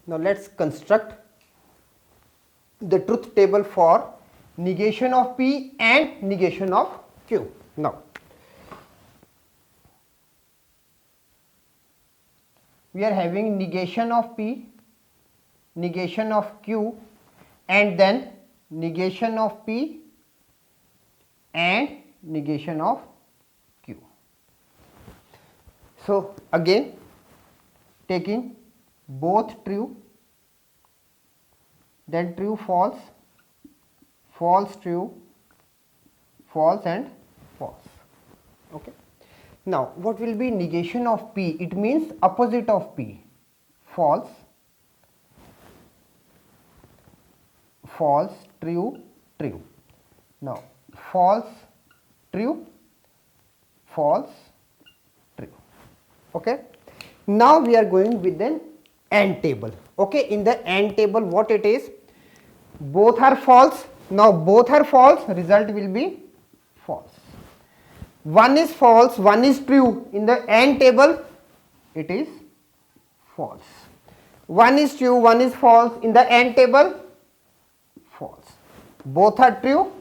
Now let's construct the truth table for negation of P and negation of Q. Now we are having negation of P, negation of Q, and then negation of P and negation of Q. So again taking both true, then true false, false true, false and false. Okay. Now what will be negation of P? It means opposite of P. False, false, true, true. Now false, true, false, true. Okay. Now we are going with an AND table. Okay, in the AND table what it is? Both are false. Now both are false, result will be false. One is false, one is true. In the AND table it is false. One is true, one is false. In the AND table false. Both are true,